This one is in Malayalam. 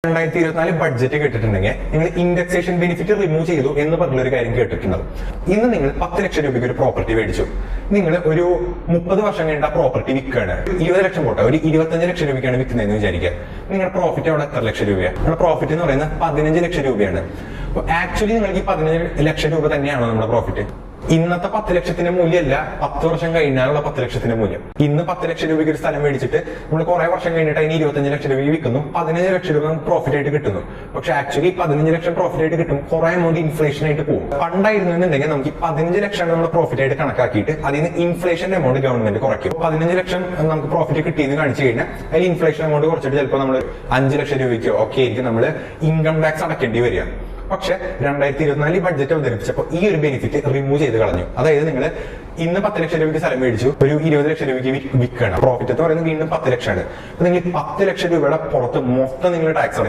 2024 ബഡ്ജറ്റ് കേട്ടിട്ടുണ്ടെങ്കിൽ നിങ്ങൾ ഇൻഡെക്സേഷൻ ബെനിഫിറ്റ് റിമൂവ് ചെയ്തു എന്ന് പറഞ്ഞൊരു കാര്യം കേട്ടിട്ടുണ്ടാവും. ഇന്ന് നിങ്ങൾ 10 ലക്ഷം രൂപയ്ക്ക് ഒരു പ്രോപ്പർട്ടി മേടിച്ചു. നിങ്ങൾ ഒരു 30 വർഷം കഴിഞ്ഞ പ്രോപ്പർട്ടി വിൽക്കുകയാണ്. 20 ലക്ഷം പോട്ടെ, ഒരു 25 ലക്ഷം രൂപയ്ക്കാണ് വിൽക്കുന്നതെന്ന് വിചാരിക്കുക. നിങ്ങളുടെ പ്രോഫിറ്റ് അവിടെ എത്ര ലക്ഷം രൂപയാണ്? നമ്മുടെ പ്രോഫിറ്റ് എന്ന് പറയുന്നത് 15 ലക്ഷം രൂപയാണ്. അപ്പൊ ആക്ച്വലി നിങ്ങൾക്ക് ഈ 15 ലക്ഷം രൂപ തന്നെയാണോ നമ്മുടെ പ്രോഫിറ്റ്? ഇന്നത്തെ 10 ലക്ഷത്തിന്റെ മൂല്യമല്ല 10 വർഷം കഴിഞ്ഞാലുള്ള 10 ലക്ഷത്തിന്റെ മൂല്യം. ഇന്ന് 10 ലക്ഷം രൂപയ്ക്ക് ഒരു സ്ഥലം മേടിച്ചിട്ട് നമ്മൾ കുറെ വർഷം കഴിഞ്ഞിട്ട് അതിന് 25 ലക്ഷം രൂപ വിൽക്കുന്നു, 15 ലക്ഷം രൂപ പ്രോഫിറ്റ് ആയിട്ട് കിട്ടുന്നു. പക്ഷെ ആക്ച്വലി 15 ലക്ഷം പ്രോഫിറ്റ് ആയിട്ട് കിട്ടും, കുറെ എമൗണ്ട് ഇൻഫ്ലേഷൻ ആയിട്ട് പോകും. പണ്ടായിരുന്നുണ്ടെങ്കിൽ നമുക്ക് 15 ലക്ഷം നമ്മുടെ പ്രോഫിറ്റ് ആയിട്ട് കണക്കാക്കിയിട്ട് അതിന് ഇൻഫ്ലേഷൻ എമൗണ്ട് ഗവൺമെന്റ് കുറയ്ക്കും. 15 ലക്ഷം നമുക്ക് പ്രോഫിറ്റ് കിട്ടിയെന്ന് കാണിച്ചു കഴിഞ്ഞാൽ അതിൽ ഇൻഫ്ലേഷൻ എമൗണ്ട് കുറച്ചിട്ട് ചിലപ്പോൾ നമ്മൾ 5 ലക്ഷം രൂപയ്ക്കോ ഒക്കെ ആയിരിക്കും നമ്മൾ ഇൻകം ടാക്സ് അടക്കേണ്ടി വരിക. പക്ഷെ 2024 ബഡ്ജറ്റ് അവതരിപ്പിച്ചപ്പോൾ ഈ ഒരു ബെനിഫിറ്റ് റിമൂവ് ചെയ്ത് കളഞ്ഞു. അതായത് നിങ്ങൾ ഇന്ന് 10 ലക്ഷം രൂപയ്ക്ക് സ്ഥലം മേടിച്ചു, ഒരു 20 ലക്ഷം രൂപയ്ക്ക് വിൽക്കണം. പ്രോഫിറ്റ് എന്ന് പറയുന്നത് വീണ്ടും 10 ലക്ഷമാണ്. നിങ്ങൾ 10 ലക്ഷം രൂപയുടെ പുറത്ത് മൊത്തം നിങ്ങൾ ടാക്സ് അടക്കണം.